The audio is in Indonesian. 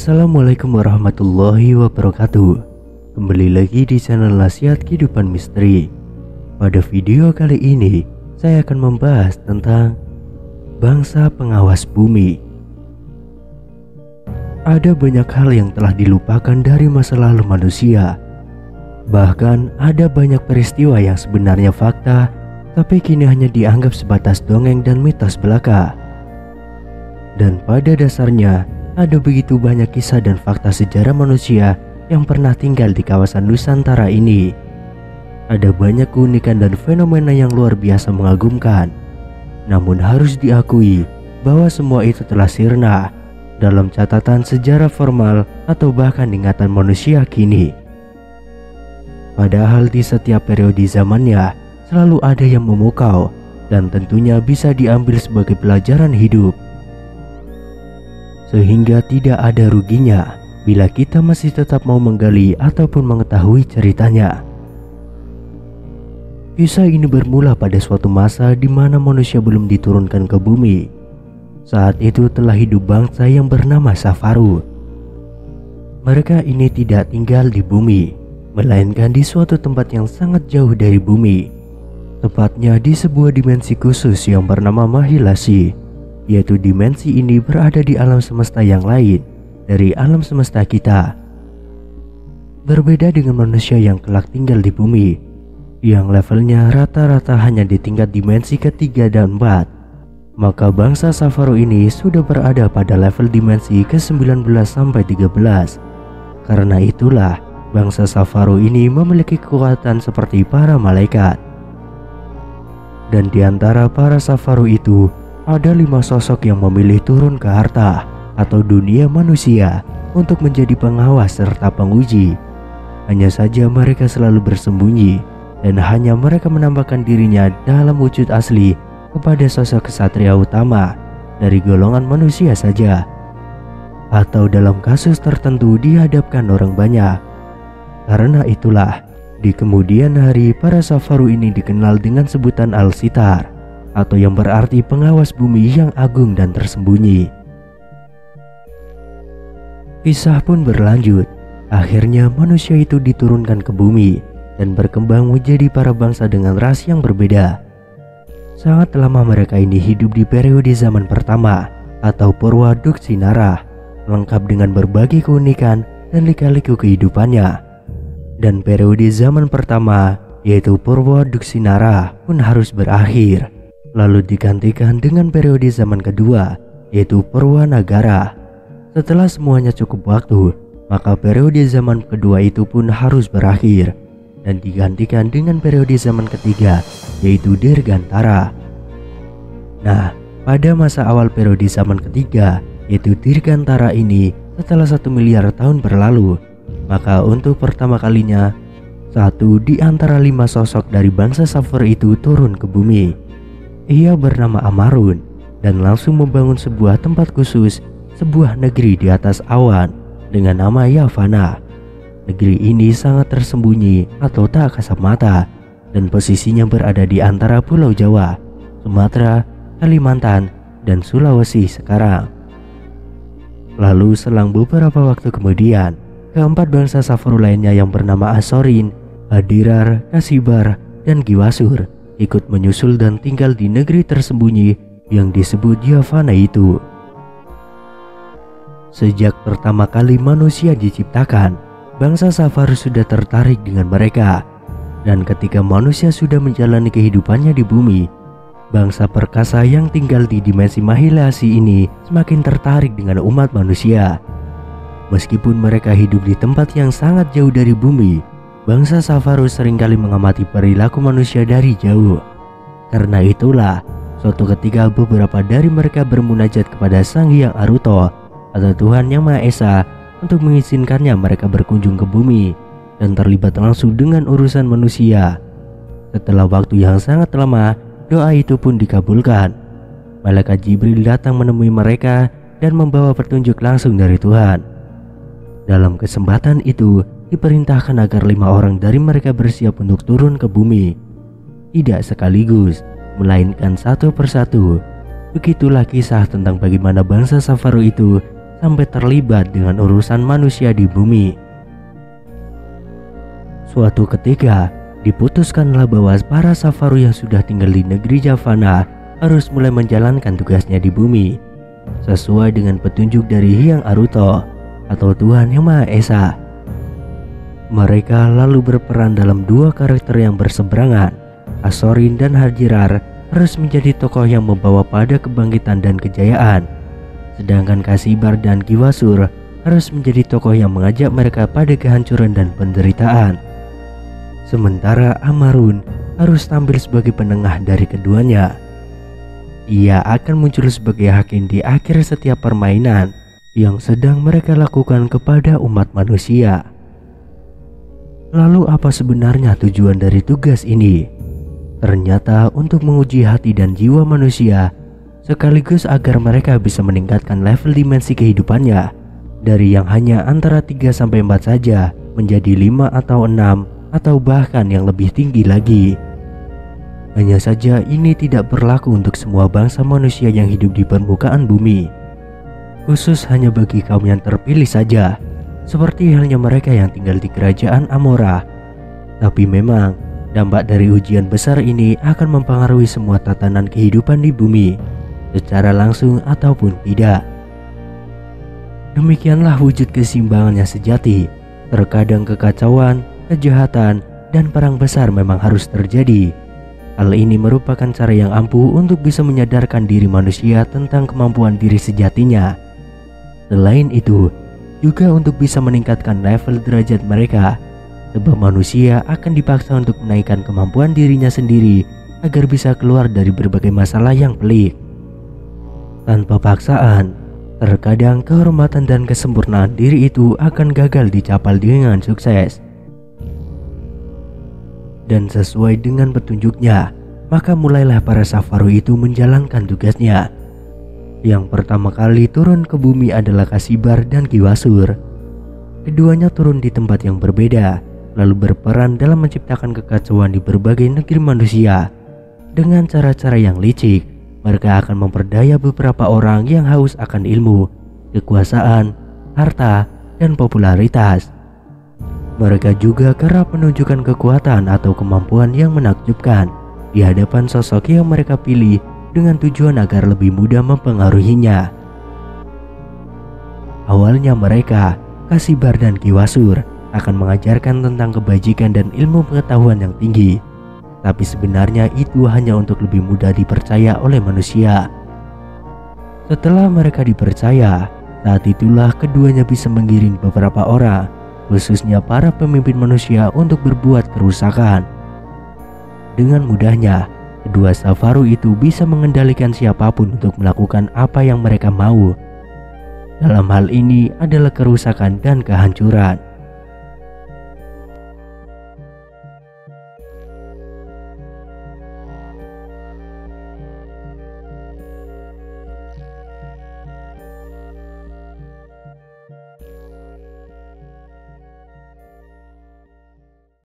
Assalamualaikum warahmatullahi wabarakatuh. Kembali lagi di channel Nasihat Kehidupan Misteri. Pada video kali ini saya akan membahas tentang bangsa pengawas bumi. Ada banyak hal yang telah dilupakan dari masa lalu manusia. Bahkan ada banyak peristiwa yang sebenarnya fakta, tapi kini hanya dianggap sebatas dongeng dan mitos belaka. Dan pada dasarnya ada begitu banyak kisah dan fakta sejarah manusia yang pernah tinggal di kawasan Nusantara ini. Ada banyak keunikan dan fenomena yang luar biasa mengagumkan. Namun harus diakui bahwa semua itu telah sirna dalam catatan sejarah formal atau bahkan ingatan manusia kini. Padahal di setiap periode zamannya selalu ada yang memukau dan tentunya bisa diambil sebagai pelajaran hidup. Sehingga tidak ada ruginya bila kita masih tetap mau menggali ataupun mengetahui ceritanya. Kisah ini bermula pada suatu masa di mana manusia belum diturunkan ke bumi. Saat itu telah hidup bangsa yang bernama Safaru. Mereka ini tidak tinggal di bumi, melainkan di suatu tempat yang sangat jauh dari bumi. Tepatnya di sebuah dimensi khusus yang bernama Mahilasi. Yaitu dimensi ini berada di alam semesta yang lain dari alam semesta kita. Berbeda dengan manusia yang kelak tinggal di bumi, yang levelnya rata-rata hanya di tingkat dimensi ketiga dan 4. Maka bangsa Safaru ini sudah berada pada level dimensi ke-19 sampai 13. Karena itulah bangsa Safaru ini memiliki kekuatan seperti para malaikat. Dan di antara para Safaru itu ada 5 sosok yang memilih turun ke harta atau dunia manusia untuk menjadi pengawas serta penguji. Hanya saja mereka selalu bersembunyi dan hanya mereka menampakkan dirinya dalam wujud asli kepada sosok kesatria utama dari golongan manusia saja, atau dalam kasus tertentu dihadapkan orang banyak. Karena itulah di kemudian hari para Safaru ini dikenal dengan sebutan Al-Sitar, atau yang berarti pengawas bumi yang agung dan tersembunyi. Kisah pun berlanjut. Akhirnya manusia itu diturunkan ke bumi dan berkembang menjadi para bangsa dengan ras yang berbeda. Sangat lama mereka ini hidup di periode zaman pertama atau Purwa Duksinara, lengkap dengan berbagai keunikan dan lika-liku kehidupannya. Dan periode zaman pertama yaitu Purwa Duksinara pun harus berakhir, lalu digantikan dengan periode zaman kedua yaitu Purwa Nagara. Setelah semuanya cukup waktu, maka periode zaman kedua itu pun harus berakhir dan digantikan dengan periode zaman ketiga yaitu Dirgantara. Nah, pada masa awal periode zaman ketiga yaitu Dirgantara ini, setelah 1 miliar tahun berlalu, maka untuk pertama kalinya satu di antara 5 sosok dari bangsa Safaru itu turun ke bumi. Ia bernama Amarun dan langsung membangun sebuah tempat khusus, sebuah negeri di atas awan dengan nama Yavana. Negeri ini sangat tersembunyi atau tak kasat mata dan posisinya berada di antara Pulau Jawa, Sumatera, Kalimantan, dan Sulawesi sekarang. Lalu selang beberapa waktu kemudian, keempat bangsa Safaru lainnya yang bernama Asorin, Hadirar, Kasibar, dan Giwasur ikut menyusul dan tinggal di negeri tersembunyi yang disebut Yavana itu. Sejak pertama kali manusia diciptakan, bangsa Safaru sudah tertarik dengan mereka. Dan ketika manusia sudah menjalani kehidupannya di bumi, bangsa perkasa yang tinggal di dimensi Mahilasi ini semakin tertarik dengan umat manusia. Meskipun mereka hidup di tempat yang sangat jauh dari bumi, bangsa Safaru seringkali mengamati perilaku manusia dari jauh. Karena itulah, suatu ketika beberapa dari mereka bermunajat kepada Sang Hyang Aruto atau Tuhan Yang Maha Esa untuk mengizinkannya mereka berkunjung ke bumi dan terlibat langsung dengan urusan manusia. Setelah waktu yang sangat lama, doa itu pun dikabulkan. Malaikat Jibril datang menemui mereka dan membawa petunjuk langsung dari Tuhan. Dalam kesempatan itu, diperintahkan agar 5 orang dari mereka bersiap untuk turun ke bumi. Tidak sekaligus, melainkan satu persatu. Begitulah kisah tentang bagaimana bangsa Safaru itu sampai terlibat dengan urusan manusia di bumi. Suatu ketika, diputuskanlah bahwa para Safaru yang sudah tinggal di negeri Javana harus mulai menjalankan tugasnya di bumi sesuai dengan petunjuk dari Hyang Aruto atau Tuhan Yang Maha Esa. Mereka lalu berperan dalam dua karakter yang berseberangan. Asorin dan Hajirar harus menjadi tokoh yang membawa pada kebangkitan dan kejayaan, sedangkan Kasibar dan Kiwasur harus menjadi tokoh yang mengajak mereka pada kehancuran dan penderitaan. Sementara Amarun harus tampil sebagai penengah dari keduanya. Ia akan muncul sebagai hakim di akhir setiap permainan yang sedang mereka lakukan kepada umat manusia. Lalu apa sebenarnya tujuan dari tugas ini? Ternyata untuk menguji hati dan jiwa manusia, sekaligus agar mereka bisa meningkatkan level dimensi kehidupannya dari yang hanya antara 3-4 saja menjadi 5 atau 6 atau bahkan yang lebih tinggi lagi. Hanya saja ini tidak berlaku untuk semua bangsa manusia yang hidup di permukaan bumi, khusus hanya bagi kaum yang terpilih saja, seperti halnya mereka yang tinggal di kerajaan Amora. Tapi memang dampak dari ujian besar ini akan mempengaruhi semua tatanan kehidupan di bumi, secara langsung ataupun tidak. Demikianlah wujud keseimbangan yang sejati. Terkadang kekacauan, kejahatan, dan perang besar memang harus terjadi. Hal ini merupakan cara yang ampuh untuk bisa menyadarkan diri manusia tentang kemampuan diri sejatinya. Selain itu, juga untuk bisa meningkatkan level derajat mereka, sebab manusia akan dipaksa untuk menaikkan kemampuan dirinya sendiri agar bisa keluar dari berbagai masalah yang pelik. Tanpa paksaan, terkadang kehormatan dan kesempurnaan diri itu akan gagal dicapai dengan sukses. Dan sesuai dengan petunjuknya, maka mulailah para Safaru itu menjalankan tugasnya. Yang pertama kali turun ke bumi adalah Kasibar dan Kiwasur. Keduanya turun di tempat yang berbeda, lalu berperan dalam menciptakan kekacauan di berbagai negeri manusia. Dengan cara-cara yang licik, mereka akan memperdaya beberapa orang yang haus akan ilmu, kekuasaan, harta, dan popularitas. Mereka juga kerap menunjukkan kekuatan atau kemampuan yang menakjubkan di hadapan sosok yang mereka pilih dengan tujuan agar lebih mudah mempengaruhinya. Awalnya mereka, Kasibar dan Kiwasur, akan mengajarkan tentang kebajikan dan ilmu pengetahuan yang tinggi. Tapi sebenarnya itu hanya untuk lebih mudah dipercaya oleh manusia. Setelah mereka dipercaya, saat itulah keduanya bisa menggiring beberapa orang, khususnya para pemimpin manusia, untuk berbuat kerusakan. Dengan mudahnya, kedua Safaru itu bisa mengendalikan siapapun untuk melakukan apa yang mereka mau. Dalam hal ini adalah kerusakan dan kehancuran.